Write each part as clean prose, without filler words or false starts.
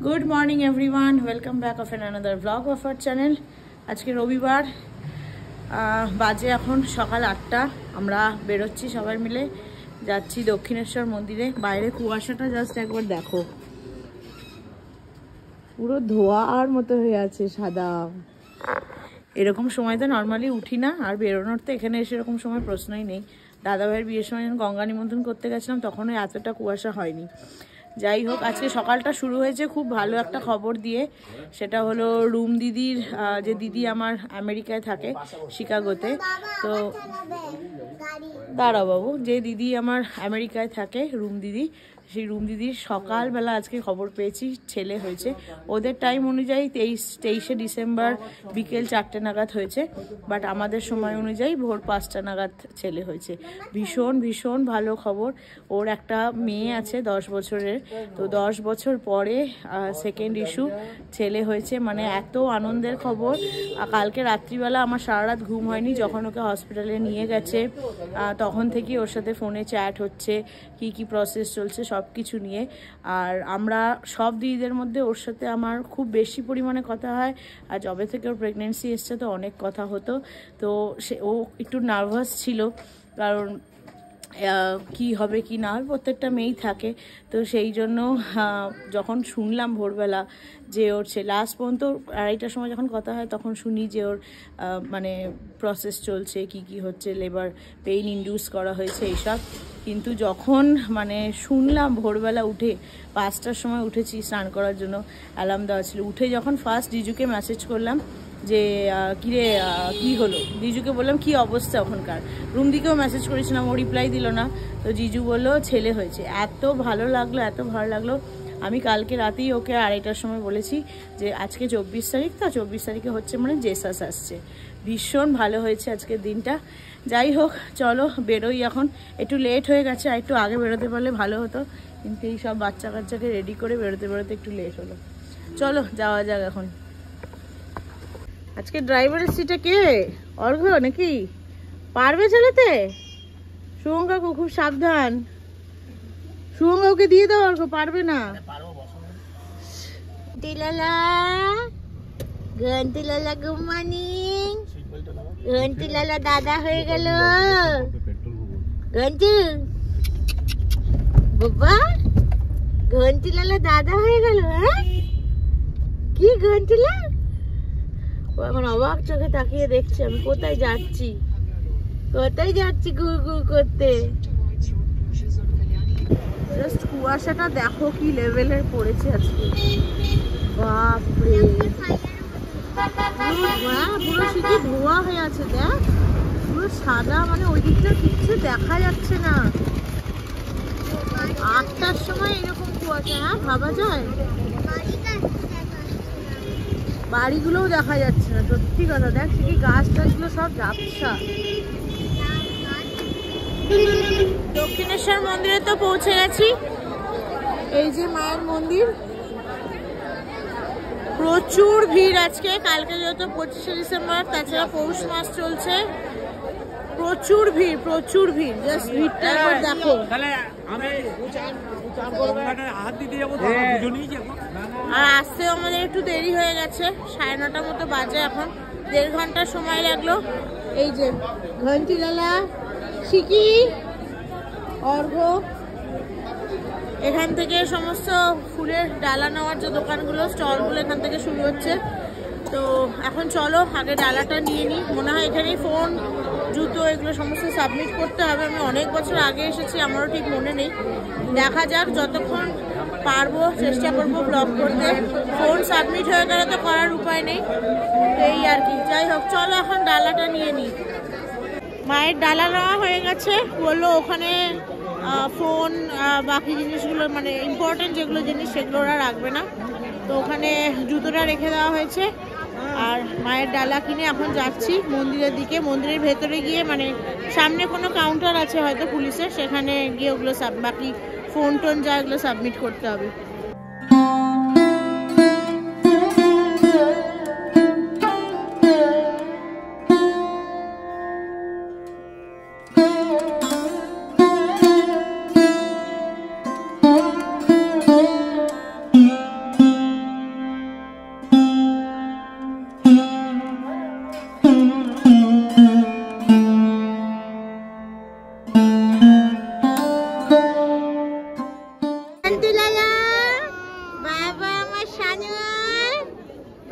Good morning everyone, welcome back of another blog of our channel. আজকে রবিবার, বাজে এখন সকাল 8টা। আমরা বেরোচ্ছি সবাই মিলে, যাচ্ছি দক্ষিণেশ্বর মন্দিরে। বাইরে কুয়াশাটা জাস্ট একবার দেখো, পুরো ধোয়ার মতো হয়ে আছে, সাদা। এরকম সময় তো নর্মালি উঠি না, আর বেরোনোর তো এখানে এসে এরকম সময় প্রশ্নই নেই। দাদাভাইয়ের বিয়ের সময় যখন গঙ্গা নিমন্ত্রণ করতে গেছিলাম তখনও এতটা কুয়াশা হয়নি। যাই হোক, আজকে সকালটা শুরু হয়েছে খুব ভালো একটা খবর দিয়ে। সেটা হলো রুম দিদির, যে দিদি আমার আমেরিকায় থাকে, শিকাগোতে। তো দাঁড়াও বাবু, যে দিদি আমার আমেরিকায় থাকে, রুম দিদি, সেই রুম দিদির সকালবেলা আজকে খবর পেয়েছি ছেলে হয়েছে। ওদের টাইম অনুযায়ী 23শে ডিসেম্বর বিকেল 4টে নাগাদ হয়েছে, বাট আমাদের সময় অনুযায়ী ভোর 5টা নাগাদ ছেলে হয়েছে। ভীষণ ভীষণ ভালো খবর। ওর একটা মেয়ে আছে 10 বছরের, তো 10 বছর পরে সেকেন্ড ইস্যু ছেলে হয়েছে। মানে এত আনন্দের খবর। কালকে রাত্রিবেলা আমার সারা রাত ঘুম হয়নি। যখন ওকে হসপিটালে নিয়ে গেছে তখন থেকে ওর সাথে ফোনে চ্যাট হচ্ছে, কি প্রসেস চলছে সব কিছু নিয়ে। আর আমরা সব দিদিদের মধ্যে ওর সাথে আমার খুব বেশি পরিমাণে কথা হয়। আর যবে থেকে ওর প্রেগনেন্সি এসছে তো অনেক কথা হতো। তো ও একটু নার্ভাস ছিল, কারণ কি হবে কি না হবে, প্রত্যেকটা মেয়েই থাকে। তো সেই জন্য যখন শুনলাম ভোরবেলা যে ওর লাস্ট পর্যন্ত 2:30টার সময় যখন কথা হয় তখন শুনি যে ওর মানে প্রসেস চলছে, কি হচ্ছে, লেবার পেইন ইনডিউস করা হয়েছে এইসব। কিন্তু যখন মানে শুনলাম ভোরবেলা উঠে 5টার সময় উঠেছি স্নান করার জন্য, অ্যালার্ম দেওয়া ছিল, উঠে যখন ফার্স্ট জিজুকে মেসেজ করলাম যে কিরে কি হলো, জিজুকে বললাম কি অবস্থা ওখানকার। রুমদিকেও মেসেজ করেছিলাম, ও রিপ্লাই দিল না। তো জিজু বললো ছেলে হয়েছে। এত ভালো লাগলো, এত ভালো লাগলো। আমি কালকে রাতেই ওকে 2:30টার সময় বলেছি যে আজকে 24 তারিখ, তো 24 তারিখে হচ্ছে মানে জেসাস আসছে। ভীষণ ভালো হয়েছে আজকের দিনটা। যাই হোক, চলো বেরোই এখন। একটু লেট হয়ে গেছে, আর একটু আগে বেরোতে পারলে ভালো হতো, কিন্তু এই সব বাচ্চা কাচ্চাকে রেডি করে বেরোতে একটু লেট হলো। চলো যাওয়া যাক এখন। আজকে ড্রাইভারের সিটে কে? অর্ঘ্য নাকি? পারবে চালাতে? শুভম কাকু খুব সাবধান। শুভম কাকুকে দিয়ে দাও, অর্ঘ্য পারবে না। ঘন্টিলালা গুড মর্নিং। ঘন্টিলালা দাদা হয়ে গেল। ঘন্টু বাবা, ঘন্টিলালা দাদা হয়ে গেল। হ্যাঁ, কি ঘন্টিলা? ও এখন অবাক চোখে তাকিয়ে দেখছে আমি কোথায় যাচ্ছি ঘুর ঘুর করতে। জাস্ট কুয়াশাটা দেখো কি লেভেলের পড়েছে আজকে, বাপরে। পুরো শুধু ধোয়া হয়ে আছে, দেখ পুরো সাদা, মানে ওই দিকটা কিচ্ছু দেখা যাচ্ছে না। 8টার সময় এরকম কুয়াশা, হ্যাঁ ভাবা যায়? বাড়িগুলোও দেখা যাচ্ছে না, সত্যি কথা। দেখ কি গাছ টাছগুলো সব ঝাপসা। দক্ষিণেশ্বর মন্দিরে তো পৌঁছে গেছি। এই যে মায়ের মন্দির, প্রচুর ভিড় আজকে। কালকে যেহেতু 25শে ডিসেম্বর, তাছাড়া পৌষ মাস চলছে, প্রচুর ভিড়। জাস্ট ভিড়টা একবার দেখো। আর আসতেও আমাদের একটু দেরি হয়ে গেছে, 9:30 মতো বাজে এখন। 1.5 ঘন্টা সময় লাগলো। এই যে ঘন্টিলালা, শিকি, অর্ঘ্য, এখান থেকে সমস্ত ফুলের ডালা নেওয়ার যে দোকানগুলো, স্টলগুলো এখান থেকে শুরু হচ্ছে। তো এখন চলো আগে ডালাটা নিয়ে নিই। মনে হয় এখানেই ফোন, জুতো, এগুলো সমস্ত সাবমিট করতে হবে। আমি অনেক বছর আগে এসেছি, আমারও ঠিক মনে নেই। দেখা যাক, যতক্ষণ পারবো চেষ্টা করবো ব্লগ করতে। ফোন সাবমিট হয়ে গেলে তো করার উপায় নেই, এই আর কি। যাই হোক, চলো এখন ডালাটা নিয়ে নিই। মায়ের ডালা নেওয়া হয়ে গেছে। বললো ওখানে ফোন, বাকি জিনিসগুলো, মানে ইম্পর্টেন্ট যেগুলো জিনিস সেগুলো ওরা রাখবে না, তো ওখানে জুতোটা রেখে দেওয়া হয়েছে। আর মায়ের ডালা কিনে এখন যাচ্ছি মন্দিরের দিকে। মন্দিরের ভেতরে গিয়ে, মানে সামনে কোনো কাউন্টার আছে হয়তো পুলিশের, সেখানে গিয়ে ওগুলো বাকি ফোন টোন যা এগুলো সাবমিট করতে হবে।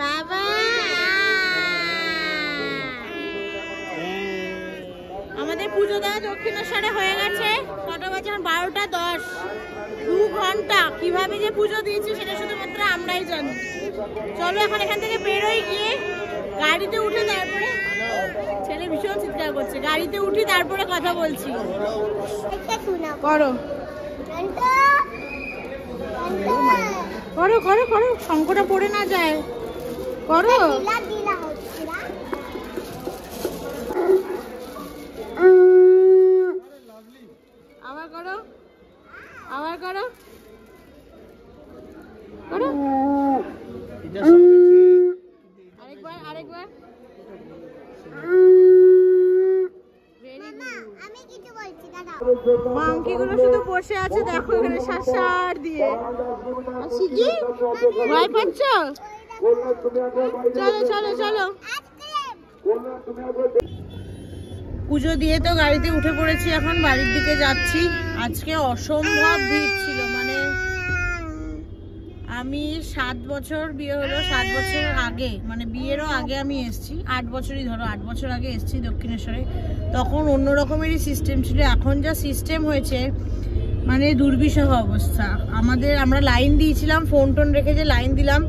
বাবা আমাদের পুজো দেওয়া দক্ষিণেশ্বরে হয়ে গেছে। কটা বাজে? 12:10। 2 ঘন্টা কিভাবে যে পুজো দিয়েছি সেটা শুধুমাত্র আমরাই জানি। চলো এখন এখান থেকে বেরোই, গিয়ে গাড়িতে উঠে তারপরে, ছেলে ভীষণ চিৎকার করছে, গাড়িতে উঠি তারপরে কথা বলছি। করো করো করো করো, শঙ্কটা পড়ে না যায়। করো আবার করো, আবার করো করো, আরেকবার আরেকবার। মাংকিগুলো শুধু বসে আছে, দেখো এখানে শাসার দিয়ে। ভয় পাচ্ছ? চলো চলো চলো। পুজো দিয়ে তো গাড়িতে উঠে পড়েছি, এখন বাড়ির দিকে যাচ্ছি। আজকে অসম্ভব ভিড় ছিল, মানে আমি 7 বছর বিয়ে হলো, 7 বছর আগে, মানে বিয়েরও আগে আমি এসেছি, 8 বছরই ধরো, 8 বছর আগে এসেছি দক্ষিণেশ্বরে। তখন অন্য রকমেরই সিস্টেম ছিল, এখন যা সিস্টেম হয়েছে মানে দুর্বিষহ অবস্থা। আমরা লাইন দিয়েছিলাম, ফোন টোন রেখে যে লাইন দিলাম,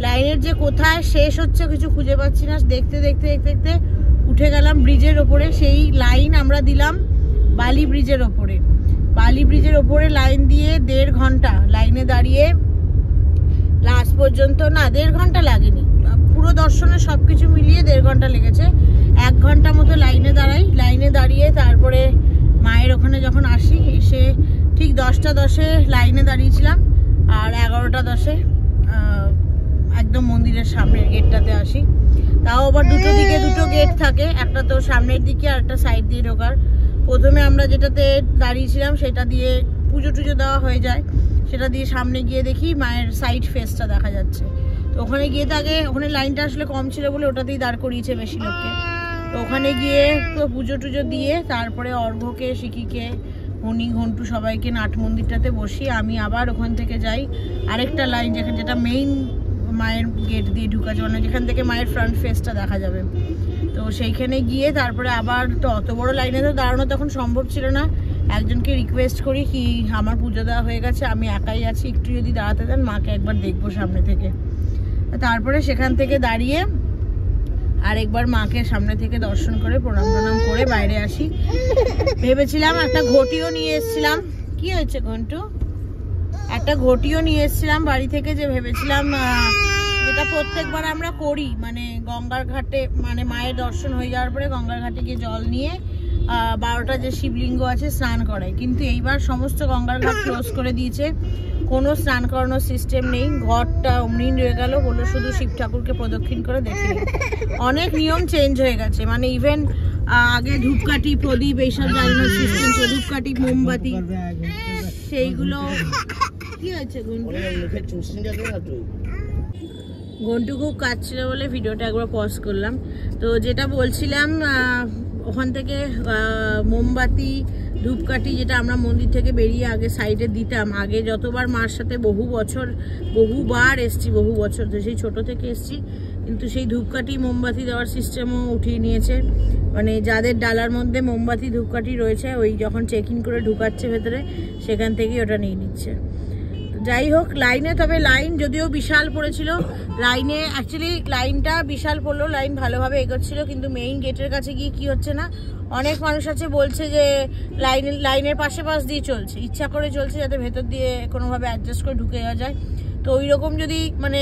লাইনের যে কোথায় শেষ হচ্ছে কিছু খুঁজে পাচ্ছি না। দেখতে দেখতে দেখতে দেখতে উঠে গেলাম ব্রিজের ওপরে। সেই লাইন আমরা দিলাম বালি ব্রিজের ওপরে। বালি ব্রিজের ওপরে লাইন দিয়ে 1.5 ঘন্টা লাইনে দাঁড়িয়ে লাস্ট পর্যন্ত, না 1.5 ঘন্টা লাগেনি, পুরো দর্শনে সবকিছু মিলিয়ে 1.5 ঘন্টা লেগেছে। 1 ঘন্টা মতো লাইনে দাঁড়াই। লাইনে দাঁড়িয়ে তারপরে মায়ের ওখানে যখন আসি, এসে ঠিক 10:10 লাইনে দাঁড়িয়েছিলাম, আর 11:10 একদম মন্দিরের সামনের গেটটাতে আসি। তাও আবার দুটো দিকে দুটো গেট থাকে, একটা তো সামনের দিকে আর একটা সাইড দিয়ে ঢোকার। প্রথমে আমরা যেটাতে দাঁড়িয়েছিলাম সেটা দিয়ে পুজো টুজো দেওয়া হয়ে যায়, সেটা দিয়ে সামনে গিয়ে দেখি মায়ের সাইড ফেসটা দেখা যাচ্ছে। তো ওখানে গিয়ে থাকে, ওখানে লাইনটা আসলে কম ছিল বলে ওটাতেই দাঁড় করিয়েছে বেশি লোককে। তো ওখানে গিয়ে তো পুজো টুজো দিয়ে তারপরে অর্ঘ্যকে, শিখিকে, হনি, ঘন্টু সবাইকে নাট মন্দিরটাতে বসি। আমি আবার ওখান থেকে যাই আরেকটা লাইন, যেটা মেইন মায়ের গেট দিয়ে ঢুকা যাবে, মানে যেখান থেকে মায়ের ফ্রন্ট ফেসটা দেখা যাবে। তো সেইখানে গিয়ে তারপরে আবার, তো অত বড় লাইনে তো দাঁড়ানো তখন সম্ভব ছিল না। একজনকে রিকোয়েস্ট করি কি আমার পুজো দেওয়া হয়ে গেছে, আমি একাই আছি, একটু যদি দাঁড়াতে দেন, মাকে একবার দেখবো সামনে থেকে। তারপরে সেখান থেকে দাঁড়িয়ে আরেকবার মাকে সামনে থেকে দর্শন করে প্রণাম করে বাইরে আসি। ভেবেছিলাম একটা ঘটিও নিয়ে এসেছিলাম। কি হয়েছে ঘন্টু? একটা ঘটিও নিয়ে এসেছিলাম বাড়ি থেকে, যে ভেবেছিলাম যেটা প্রত্যেকবার আমরা করি, মানে গঙ্গার ঘাটে, মানে মায়ের দর্শন হয়ে যাওয়ার পরে গঙ্গার ঘাটে গিয়ে জল নিয়ে 12টা যে শিবলিঙ্গ আছে স্নান করায়। কিন্তু এইবার সমস্ত গঙ্গার ঘাট ক্লোজ করে দিয়েছে, কোনো স্নান করানোর সিস্টেম নেই। ঘরটা অমনি রয়ে গেল, বললো শুধু শিব ঠাকুরকে প্রদক্ষিণ করে দেখে। অনেক নিয়ম চেঞ্জ হয়ে গেছে, মানে ইভেন আগে ধূপকাঠি, প্রদীপ এইসব জ্বালানোর সিস্টেম ছিল, ধূপকাঠি, মোমবাতি, সেইগুলো। কি হয়েছে ঘন্টু খুব কাঁদছিল বলে ভিডিওটা একবার পজ করলাম। তো যেটা বলছিলাম, ওখান থেকে মোমবাতি, ধূপকাঠি, যেটা আমরা মন্দির থেকে বেরিয়ে আগে সাইডে দিতাম, আগে যতবার মার সাথে বহুবার এসছি, বহু বছর তো সেই ছোট থেকে এসছি, কিন্তু সেই ধূপকাঠি মোমবাতি দেওয়ার সিস্টেমও উঠিয়ে নিয়েছে। মানে যাদের ডালার মধ্যে মোমবাতি ধূপকাঠি রয়েছে, ওই যখন চেক ইন করে ঢুকাচ্ছে ভেতরে, সেখান থেকেই ওটা নিয়ে নিচ্ছে। যাই হোক, লাইনে, তবে লাইন যদিও বিশাল পড়েছিল, লাইনে অ্যাকচুয়ালি লাইনটা বিশাল পড়লো, লাইন ভালোভাবে এগোচ্ছিল, কিন্তু মেইন গেটের কাছে গিয়ে কি হচ্ছে না, অনেক মানুষ আছে বলছে যে লাইনের পাশে পাশ দিয়ে চলছে, ইচ্ছা করে চলছে যাতে ভেতর দিয়ে কোনোভাবে অ্যাডজাস্ট করে ঢুকে যাওয়া যায়। তো ওই রকম যদি, মানে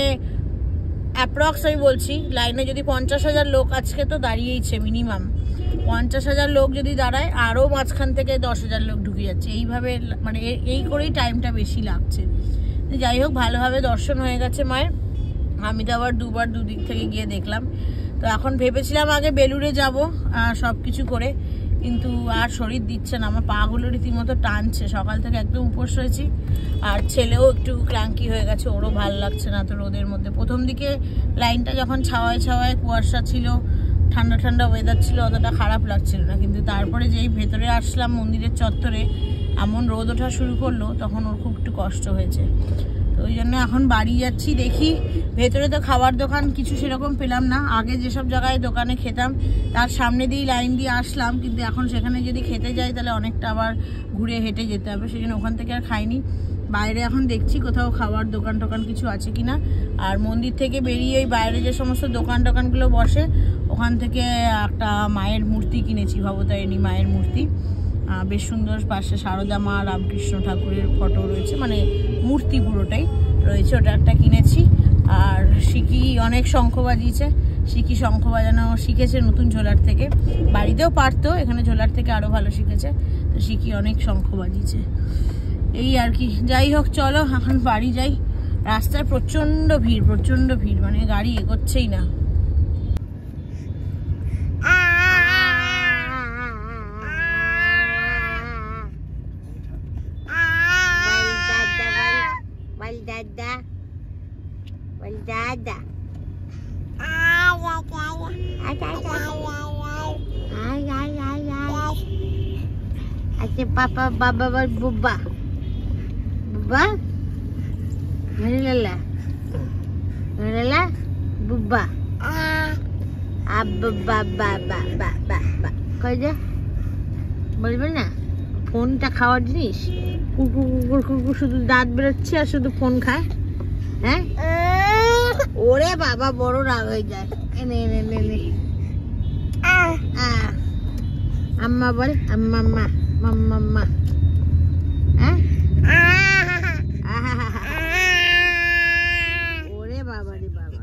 অ্যাপ্রক্স আমি বলছি, লাইনে যদি 50,000 লোক আজকে তো দাঁড়িয়েইছে, মিনিমাম 50,000 লোক যদি দাঁড়ায়, আরও মাঝখান থেকে 10,000 লোক ঢুকে যাচ্ছে, এইভাবে মানে এই করেই টাইমটা বেশি লাগছে। যাই হোক, ভালোভাবে দর্শন হয়ে গেছে মায়ের। আমি তো আবার দুবার দুদিক থেকে গিয়ে দেখলাম। তো এখন ভেবেছিলাম আগে বেলুড়ে যাব সব কিছু করে, কিন্তু আর শরীর দিচ্ছে না, আমার পাগুলো রীতিমতো টানছে, সকাল থেকে একদম উপোস হয়েছি। আর ছেলেও একটু ক্লান্তি হয়ে গেছে, ওরও ভালো লাগছে না তো রোদের মধ্যে। প্রথম দিকে লাইনটা যখন ছাওয়ায় ছাওয়ায় কুয়াশা ছিল, ঠান্ডা ঠান্ডা ওয়েদার ছিল, অতটা খারাপ লাগছিল না, কিন্তু তারপরে যেই ভেতরে আসলাম মন্দিরের চত্বরে, এমন রোদ ওঠা শুরু করলো, তখন ওর খুব একটু কষ্ট হয়েছে। তো ওই জন্য এখন বাড়ি যাচ্ছি, দেখি ভেতরে তো খাবার দোকান কিছু সেরকম পেলাম না। আগে যেসব জায়গায় দোকানে খেতাম তার সামনে দিয়েই লাইন দিয়ে আসলাম, কিন্তু এখন সেখানে যদি খেতে যাই তাহলে অনেকটা আবার ঘুরে হেঁটে যেতে হবে, সেই জন্য ওখান থেকে আর খাইনি। বাইরে এখন দেখছি কোথাও খাবার দোকান টোকান কিছু আছে কিনা। আর মন্দির থেকে বেরিয়ে ওই বাইরে যে সমস্ত দোকান টোকানগুলো বসে ওখান থেকে একটা মায়ের মূর্তি কিনেছি, ভবতারিণী মায়ের মূর্তি, বেশ সুন্দর। পাশে সারদা মা, রামকৃষ্ণ ঠাকুরের ফটো রয়েছে, মানে মূর্তি পুরোটাই রয়েছে, ওটা একটা কিনেছি। আর শিকি অনেক শঙ্খ বাজিয়েছে, শিকি শঙ্খ বাজানো শিখেছে নতুন ঝোলার থেকে, বাড়িতেও পারতো, এখানে ঝোলার থেকে আরও ভালো শিখেছে। তো শিকি অনেক শঙ্খ বাজিয়েছে, এই আর কি। যাই হোক চলো এখন বাড়ি যাই। রাস্তায় প্রচণ্ড ভিড়, মানে গাড়ি এগোচ্ছেই না। Papa, Baba, Bubba, Bubba, Lala, Lala, Bubba, Abba, Baba, কই যে বলবে না ফোনটা খাওয়ার জিনিস, কুকুর কুকুর শুধু দাঁত বেরোচ্ছে আর শুধু ফোন খায়। হ্যাঁ ওরে বাবা বড় রাগ হয়ে যায়। এনে এনে এনে আম্মা বল, আম্মা মা মাম্মা, হ্যাঁ ওরে বাবা রে বাবা।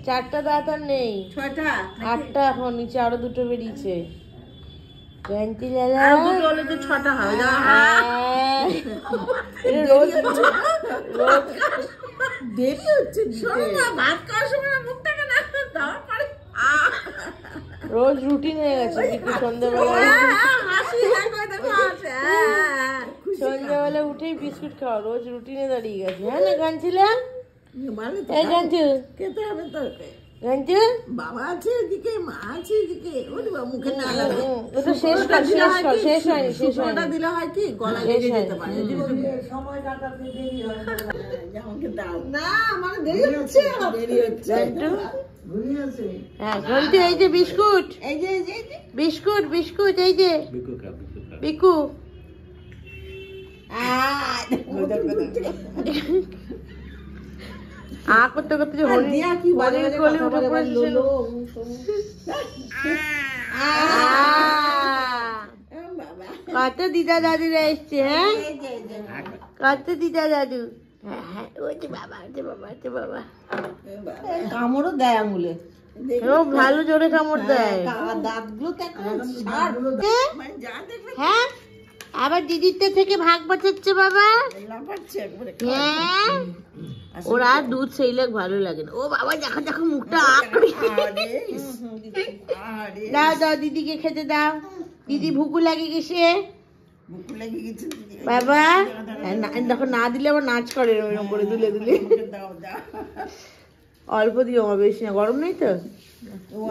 চারটা দাঁত আর নেই, ছয়টা আটটা, এখন নিচে আরো দুটো বেরিয়েছে। ছটা হয় রোজ রোজ দেরি হচ্ছে, ভাত খাওয়ার সময় মুখটাকে না রোজ রুটিন হয়ে গেছে। সন্ধ্যাবেলা উঠেই বিস্কুট খাওয়া রোজ রুটিনে দাঁড়িয়ে গেছে। হ্যাঁ না গানছিলাম, খেতে হবে তো, বাবা আছে এদিকে, মা আছে এদিকে, মুখে না ওটা শেষ হয়নি, দিলে হয় কি গলা লেগে যেতে পারে। না আমার দেরি হচ্ছে, হ্যাঁ ঘন্টু এই যে বিস্কুট, এই যে বিস্কুট বিস্কুট, এই যে বিকু করতে করতে যে হরিণ কোলে উঠে পড়েছিল। কত দিদা দাদুরা এসছে, হ্যাঁ কত দিদা দাদু, কামড়ও দেয় আঙুলে, ভালো জোরে কামড় দেয়। হ্যাঁ আবার দিদিরটা থেকে ভাগ বাঁচাচ্ছে বাবা। হ্যাঁ ওর আর দুধ সেই লোক ভালো লাগে না। ও বাবা দেখো দেখো মুখটা দাও দাও, দিদিকে খেতে দাও। দিদি ভুকু লাগে গেছে, বাবা দেখো না দিলে আবার নাচ করে এরকম করে দুলে দুলে। অল্প দিও, আমার বেশি না, গরম নেই তো।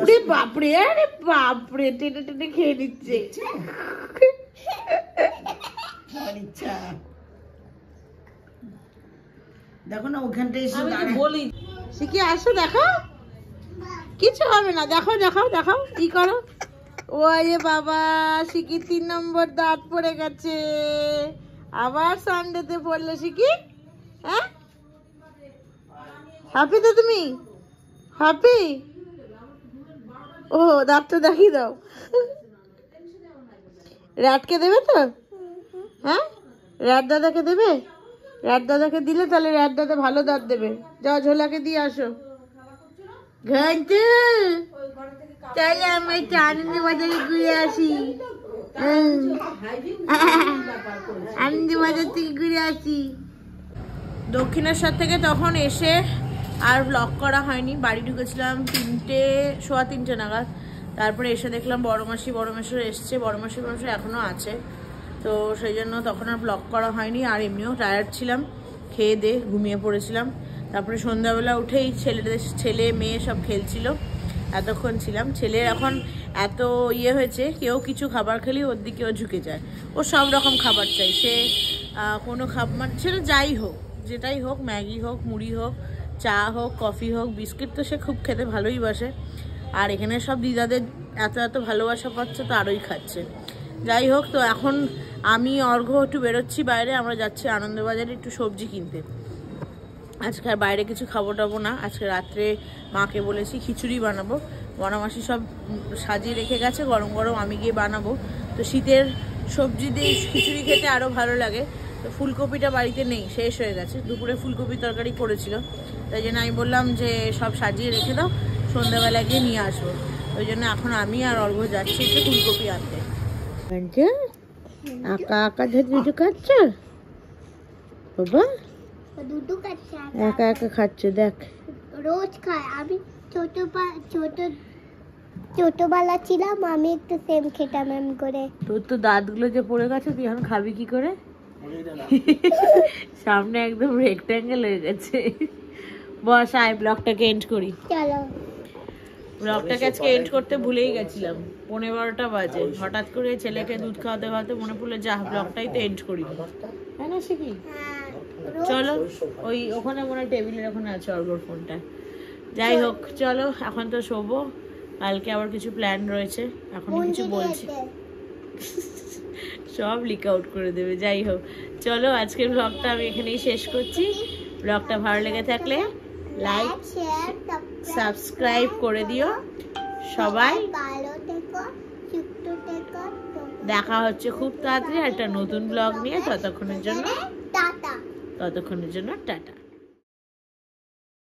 ওরে বাপরে, আরে বাপরে, টেনে টেনে খেয়ে নিচ্ছে। দেখো না ওখানটায় বলি শিখি আসো, দেখো কিছু হবে না, দেখো দেখো দেখো কি করো। ওরে বাবা শিখি 3 নম্বর দাঁত পড়ে গেছে, আবার সানডেতে পড়লে শিখি। হ্যাঁ হ্যাপি তো তুমি, হ্যাপি? ও দাঁতটা দেখিয়ে দাও। র্যাটকে দেবে তো? হ্যাঁ র্যাট দাদাকে দেবে, র্যাট দাদাকে দিলে তাহলে র্যাট দাদা ভালো দাঁত দেবে। যাও ঝোলাকে দিয়ে আসো। ঘন্টু তাহলে আমরা একটু আনন্দ বাজারে ঘুরে আসি, আনন্দ বাজার থেকে ঘুরে আসি। দক্ষিণেশ্বর থেকে তখন এসে আর ব্লগ করা হয়নি, বাড়ি ঢুকেছিলাম 3:15 নাগাদ। তারপরে এসে দেখলাম বড় মাসি এসছে, বড় মাসি এখনও আছে, তো সেই জন্য তখন আর ব্লগ করা হয়নি। আর এমনিও টায়ার্ড ছিলাম, খেয়ে দিয়ে ঘুমিয়ে পড়েছিলাম। তারপরে সন্ধ্যাবেলা উঠেই ছেলে মেয়ে সব খেলছিল, এতক্ষণ ছিলাম। ছেলের এখন এত ইয়ে হয়েছে, কেউ কিছু খাবার খেলেই ওর দিকে ও ঝুঁকে যায়, ও সব রকম খাবার চাই। সে কোনো খাবার সেটা যাই হোক, যেটাই হোক, ম্যাগি হোক, মুড়ি হোক, চা হোক, কফি হোক, বিস্কিট তো সে খুব খেতে ভালোই বাসে। আর এখানে সব দিদাদের এত এত ভালোবাসা পাচ্ছে তো আরোই খাচ্ছে। যাই হোক, তো এখন আমি অর্ঘ্য একটু বেরোচ্ছি বাইরে, আমরা যাচ্ছি আনন্দবাজারে একটু সবজি কিনতে। আজকে আর বাইরে কিছু খাবো টাবো না, আজকে রাত্রে মাকে বলেছি খিচুড়ি বানাবো। বড়মাসি সব সাজিয়ে রেখে গেছে, গরম গরম আমি গিয়ে বানাবো। তো শীতের সবজি দিয়ে খিচুড়ি খেতে আরও ভালো লাগে। তো ফুলকপিটা বাড়িতে নেই, শেষ হয়ে গেছে। দুপুরে ফুলকপি তরকারি করেছিল, তাই জন্য আমি বললাম যে সব সাজিয়ে রেখে দাও, সন্ধ্যাবেলা গিয়ে নিয়ে আসবো। ওই জন্য এখন আমি আর অর্ঘ্য যাচ্ছি একটু ফুলকপি আনতে। আঁকা আঁকা দুটো খাচ্ছ বাবা? দুটো খাচ্ছে, একা একা খাচ্ছে দেখ। রোজ খায়। আমি ছোটবেলা ছিলাম, আমি একটু সেম খেতাম এম করে। তোর তো দাঁতগুলো যে পড়ে গেছে, তুই এখন খাবি কি করে? সামনে একদম রেক্ট্যাঙ্গেল হয়ে গেছে। বস, আয় ব্লগটাকে এন্ড করি। চলো, ব্লগটাকে আজকে এন্ড করতে ভুলেই গেছিলাম। 11:15 বাজে, হঠাৎ করে ছেলেকে দুধ খাওয়াতে খাওয়াতে মনে পড়লো যা ব্লগটাই তো এন্ড করি, তাই না শিখি? চলো, ওই ওখানে মনে টেবিলের ওখানে আছে অর্ঘ্যর ফোনটা। যাই হোক, চলো এখন তো শোবো, কালকে আবার কিছু প্ল্যান রয়েছে, এখন কিছু বলছি সব লিক আউট করে দেবে। যাই হোক, চলো আজকের ব্লগটা আমি এখানেই শেষ করছি। ব্লগটা ভালো লেগে থাকলে লাইক শেয়ার, সাবস্ক্রাইব করে দিও। সবাই ভালো থেকো, সুস্থ থেকো। দেখা হচ্ছে খুব তাড়াতাড়ি একটা নতুন ব্লগ নিয়ে। ততক্ষণের জন্য টাটা। টাটা।